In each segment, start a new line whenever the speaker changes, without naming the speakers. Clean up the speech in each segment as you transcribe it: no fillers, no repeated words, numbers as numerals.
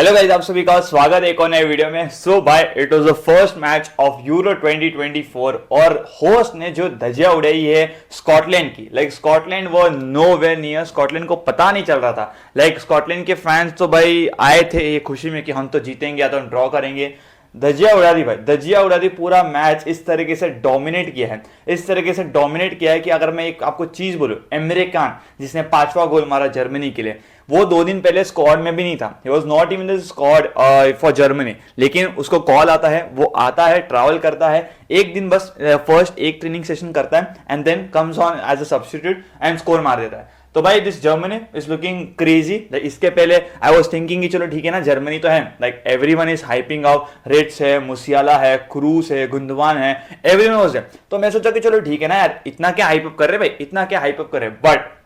Hello guys, आप सभी का स्वागत है एक और नए वीडियो में। सो भाई, it was the first match of Euro 2024 और होस्ट ने जो धज्जियां उड़ाई है स्कॉटलैंड की। स्कॉटलैंड वो नो वे नियर, स्कॉटलैंड को पता नहीं चल रहा था। स्कॉटलैंड के फैंस तो भाई आए थे ये खुशी में कि हम तो जीतेंगे या तो हम ड्रॉ करेंगे। धज्जियां उड़ा दी भाई, धज्जियां उड़ा दी। पूरा मैच इस तरीके से डोमिनेट किया है, इस तरीके से डोमिनेट किया है कि अगर मैं एक आपको चीज बोलूं, एमरे कान जिसने 5वां गोल मारा जर्मनी के लिए, वो 2 दिन पहले स्क्वाड में भी नहीं था। He was not even the squad for Germany. लेकिन उसको कॉल आता है, वो आता है, ट्रैवल करता है, एक दिन बस फर्स्ट एक ट्रेनिंग सेशन करता है and then comes on as a substitute and score मार देता है। तो भाई this Germany is looking crazy. इसके पहले आई वाज थिंकिंग कि चलो ठीक है ना, जर्मनी तो है, everyone is hyping out, Wirtz है, मुसियाला है, क्रूस है, गुंदवान है, एवरीवन वाज है। तो मैं सोचा कि चलो ठीक है ना यार, इतना क्या हाइप अप कर रहे भाई, इतना क्या हाइप अप कर रहे।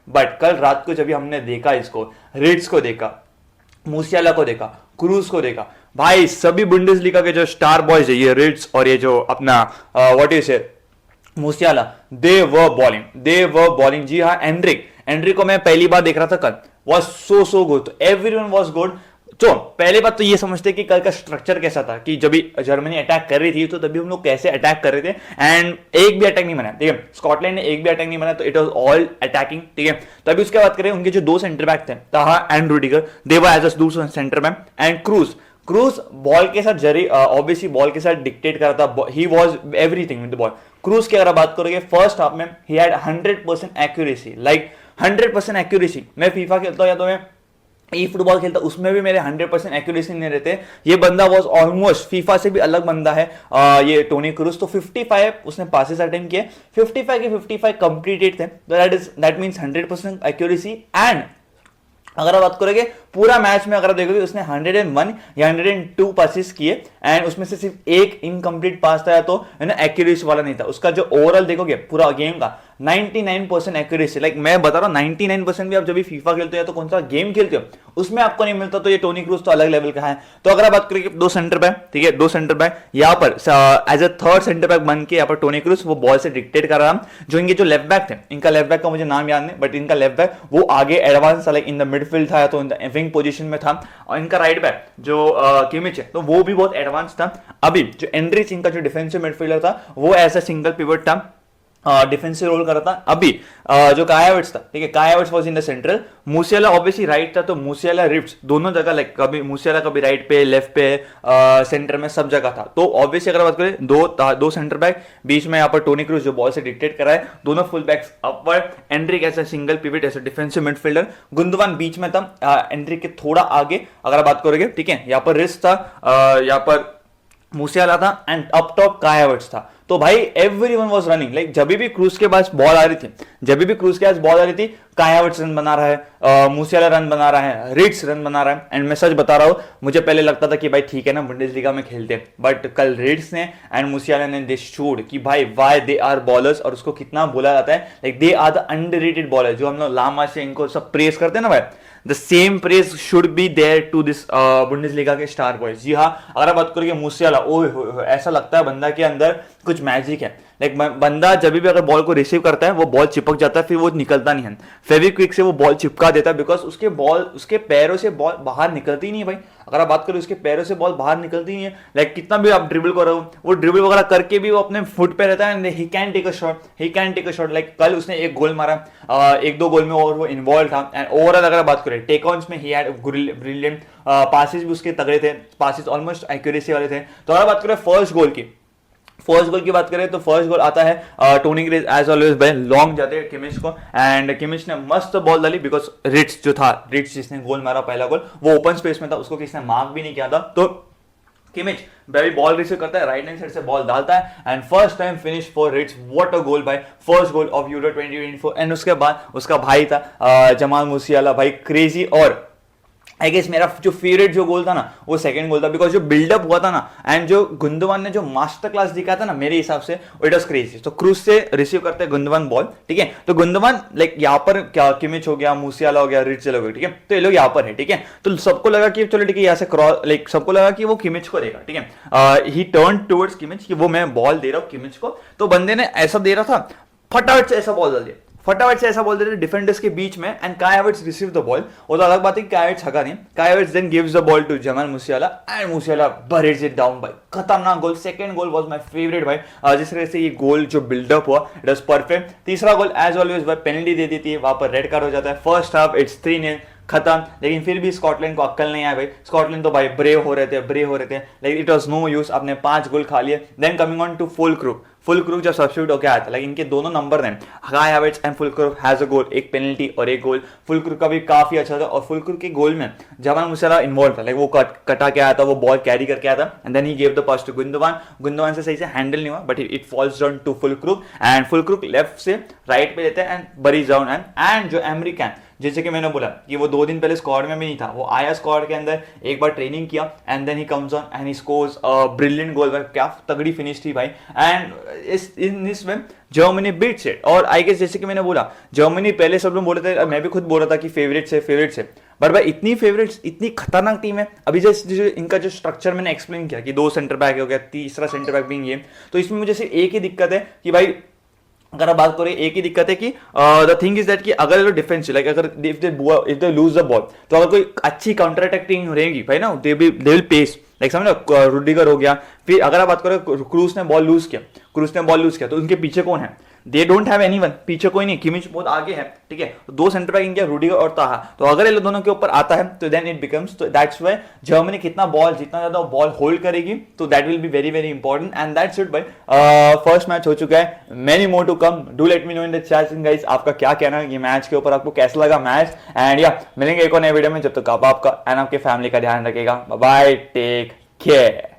बट कल रात को जब हमने देखा इसको, रिट्स को देखा, मुसियाला को देखा, क्रूज को देखा, भाई सभी बुंडेसलीगा के जो स्टार बॉयज है, ये रिट्स और ये जो अपना what is it Musiala, they were balling. जी हाँ, एंड्रिक को मैं पहली बार देख रहा था कल, was so good, everyone was good. तो पहले बात तो ये समझते कि कल का स्ट्रक्चर कैसा था, कि जब भी जर्मनी अटैक कर रही थी तो तभी हम लोग कैसे अटैक कर रहे थे, एंड एक भी अटैक नहीं बना। ठीक है, स्कॉटलैंड ने एक भी अटैक नहीं बना, तो इट वाज ऑल अटैकिंग। ठीक है, तो अभी उसके बात करें, उनके जो 2 सेंटर बैक थे, Tah and Rudiger, they were as a 2 centre back, and Kroos ball के साथ जरी ऑब्वियसली बॉल के साथ डिक्टेट कर रहा था, he was everything with the ball. Cruise की अगर बात करोगे, फर्स्ट हाफ में ही हैड 100% एक्यूरेसी, 100% एक्यूरेसी। मैं फीफा खेलता हूं या तो मैं ई फुटबॉल खेलता, उसमें भी मेरे 100% एक्यूरेसी नहीं रहते। ये बंदा वाज ऑलमोस्ट फीफा से भी अलग बंदा है ये टोनी क्रूज। तो 55 उसने पासेस अटेम्प्ट किए, 55 के 55 कंप्लीटेड थे, दैट मींस 100% एक्यूरेसी। एंड अगर आप बात करोगे पूरा मैच में, अगर आप देखोगे उसने 101 या 102 पासेस किए, एंड उसमें से सिर्फ एक इनकम्प्लीट पास था, तो एक्यूरेसी वाला नहीं था। उसका जो ओवरऑल देखोगे पूरा गेम का 99% एक्यूरेसी। मैं बता रहा हूं 99% भी आप जब भी फीफा खेलते हो या तो कौन सा गेम खेलते हो उसमें आपको नहीं मिलता, तो ये टोनी क्रूज तो अलग लेवल का है। तो अगर आप बात करेंगे 2 सेंटर बैक, ठीक है, 2 सेंटर बैक यहाँ पर as a third centre back बन के यहाँ पर टोनी क्रूज वो बॉल से डिक्टेट कर रहा। जो इनके जो लेफ्ट बैक थे, इनका लेफ्ट बैक का मुझे नाम याद नहीं, बट इनका लेफ्ट बैक वो आगे एडवांस इन द मिडफील्ड था, तो विंग पोजीशन में था। और इनका राइट बैक जो किमिच है, तो वो भी बहुत एडवांस था। अभी जो एंड्रिच, इनका जो डिफेंसिव मिडफील्डर था, वो एज अ सिंगल पिवट था, डिफेंसिव रोल कर रहा था। अभी जो काया हावर्ट्ज था, ठीक है, Kai Havertz was in the central, Musiala obviously right था, तो मुसियाला रिट्स दोनों जगह, कभी मुसियाला कभी राइट पे, लेफ्ट पे, सेंटर में, सब जगह था। तो ऑब्वियसली अगर बात करें दो सेंटर बैक, बीच में यहाँ पर टोनी क्रूज जो बॉल से डिक्टेट कर रहा है, दोनों फुल बैक्स अपवर्ड, एंड्रिक ऐसा सिंगल पिवट, ऐसा डिफेंसिव मिडफील्डर, गुंदवान बीच में था, एंड्रिक के थोड़ा आगे अगर बात करोगे, ठीक है, यहाँ पर रिट्स था, यहाँ पर मुसियाला था, एंड अप टॉप काया हावर्ट्ज था। तो भाई एवरीवन वाज रनिंग, जब भी क्रूज के पास बॉल आ रही थी, काया हावर्ट्ज रन बना रहा है, मुसियाला रन बना रहा है, रिट्स रन बना रहा है। एंड मैं सच बता रहा हूं, मुझे पहले लगता था कि भाई ठीक है ना, बुंडेसलीगा में खेलते हैं, बट कल रिट्स ने एंड मुसियाला ने दे शोड कि भाई व्हाई दे आर बॉलर्स, और उसको कितना बोला जाता है, they are the underrated baller. जो हम लोग लामा से इनको सब प्रेस करते हैं ना भाई, the same press should be there to this Bundesliga के स्टार बॉयज। जी हाँ, अगर आप बात करोगे मुसियाला, ओए ऐसा लगता है बंदा के अंदर कुछ मैजिक है। बंदा जब भी अगर बॉल को रिसीव करता है, वो बॉल चिपक जाता है, फिर वो निकलता नहीं है, फेविक्विक से वो बॉल चिपका देता है, बिकॉज उसके पैरों से बॉल बाहर निकलती नहीं है भाई। अगर आप बात करो, उसके पैरों से बॉल बाहर निकलती नहीं है, कितना भी आप ड्रिबल करो, वो ड्रिबल वगैरह करके भी वो अपने फुट पे रहता है, he can take a shot. कल उसने एक गोल मारा, 1-2 गोल में और वो इन्वॉल्व था। एंड ओवरऑल अगर बात करें टेक ऑन्स में, ही हैड ब्रिलियंट पासेस भी उसके तगड़े थे, पासेस ऑलमोस्ट एक्यूरेसी वाले थे। तो अगर बात करें फर्स्ट गोल की बात करें, तो फर्स्ट गोल आता है Toni Kroos as always by long जाते हैं किमिच को, एंड किमिच ने मस्त बॉल डाली, बिकॉज रिट्स जिसने गोल मारा पहला गोल, वो ओपन स्पेस में था, उसको किसी ने मार्क भी नहीं किया था। तो किमिच बेबी बॉल रिसीव करता है, राइट हैंड साइड से बॉल डालता है, and first time finish for Wirtz. What a goal भाई, first goal of Euro 2024। And उसके बाद उसका भाई था जमाल मुसियाला, भाई क्रेजी। और आई गेस मेरा जो फेवरेट जो गोल था ना, वो सेकंड गोल था, बिकॉज जो बिल्डअप हुआ था ना, एंड जो गुंदवान ने जो मास्टर क्लास दिखाया था ना, मेरे हिसाब से इट वाज क्रेजी। तो क्रूज से रिसीव करते हैं गुंदवान बॉल, ठीक है, तो गुंदवान यहाँ पर क्या किमिच हो गया, मुसियाला हो गया, रिट्स हो गया, ठीक है, तो ये लोग यहाँ पर है, ठीक है। तो सबको लगा कि चलो ठीक है, यहाँ से क्रॉस, सबको लगा कि वो किमिच को देगा, ठीक है, ही टर्न टुवर्ड्स किमिच कि वो मैं बॉल दे रहा हूँ किमिच को। तो बंदे ने ऐसा दे रहा था, फटाफट से ऐसा बॉल डाल दिया, फटाफट से ऐसा बोल देते डिफेंडर्स के बीच में एंड काई हावर्ट्स रिसीव द बॉल। वो तो अलग बात है कि काई हावर्ट्स हगा नहीं, Kai Havertz then gives the ball to Jamal Musiala and Musiala buries it down भाई, खतरनाक गोल। Second goal was my favourite भाई, जिस तरह से ये गोल जो बिल्डअप हुआ इट वाज परफेक्ट। तीसरा गोल एज ऑलवेज भाई पेनल्टी दे दी थी, वहां पर रेड कार्ड हो जाता है। फर्स्ट हाफ इट्स 3-0 खत्म, लेकिन फिर भी स्कॉटलैंड को अक्ल नहीं आया भाई। स्कॉटलैंड तो भाई ब्रेव हो रहे थे लेकिन इट वाज नो यूज, अपने 5 गोल खा लिए। देन कमिंग ऑन टू फुलक्रूक जब सब्स्टिट्यूट होकर आया था, लेकिन इनके दोनों नंबर हैं, काई हावर्ट्स एंड फुलक्रूक हैज अ गोल, एक पेनल्टी और एक गोल। फुलक्रूक का भी काफी अच्छा था और फुलक्रूक के गोल में जमाल मुसियाला इन्वॉल्व था, लाइक वो कटा के आया था, वो बॉल कैरी करके आया था and then he gave the pass to Gundogan से सही से हैंडल नहीं हुआ but it falls down to Fullkrug and Fullkrug left से राइट पे लेते हैं एंड बरीज डाउन एंड जो अमेरिकन, जैसे कि मैंने बोला कि वो 2 दिन पहले स्क्वाड में भी नहीं था, वो आया स्क्वाड के अंदर, एक बार ट्रेनिंग किया and then he comes on and he scores a brilliant goal भाई, क्या तगड़ी फिनिश थी भाई। एंड इस में जर्मनी बीट्स इट। और आई गेस जैसे कि मैंने बोला जर्मनी पहले सब लोग बोल रहे थे, मैं भी खुद बोल रहा था कि फेवरेट है बट भाई इतनी फेवरेट्स, इतनी खतरनाक टीम है। अभी जैसे इनका जो स्ट्रक्चर मैंने एक्सप्लेन किया कि 2 सेंटर बैक हो गया, तीसरा सेंटर बैक भी ये, तो इसमें मुझे सिर्फ एक ही दिक्कत है कि भाई अगर आप बात करें, एक ही दिक्कत है कि द थिंग इज दैट कि अगर डिफेंस लाइक अगर if they lose the ball, तो अगर कोई अच्छी काउंटर अटैक टीम रहेगी भाई ना, दे विल पेस, लाइक समझो रुडिगर हो गया। फिर अगर आप बात करें क्रूस ने बॉल लूज किया तो उनके पीछे कौन है? दे डोंट हैव एनीवन, पीछे कोई नहीं, किमिच बहुत आगे है, ठीक है। तो 2 सेंटर बैक इनके रुडिगर और ताहा, तो अगर ये दोनों के ऊपर आता है तो देन इट बिकम्स, तो दैट्स व्हाई जर्मनी जितना ज्यादा बॉल होल्ड करेगी तो that will be very very important and that's it भाई। फर्स्ट मैच हो चुका है, many more to come. Do let me know in the chat guys, आपका क्या कहना है ये मैच के ऊपर, आपको कैसा लगा मैच? एंड या मिलेंगे एक और नए वीडियो में, जब तक आप आपका एंड आपके फैमिली का ध्यान रखेगा। Bye bye, take care.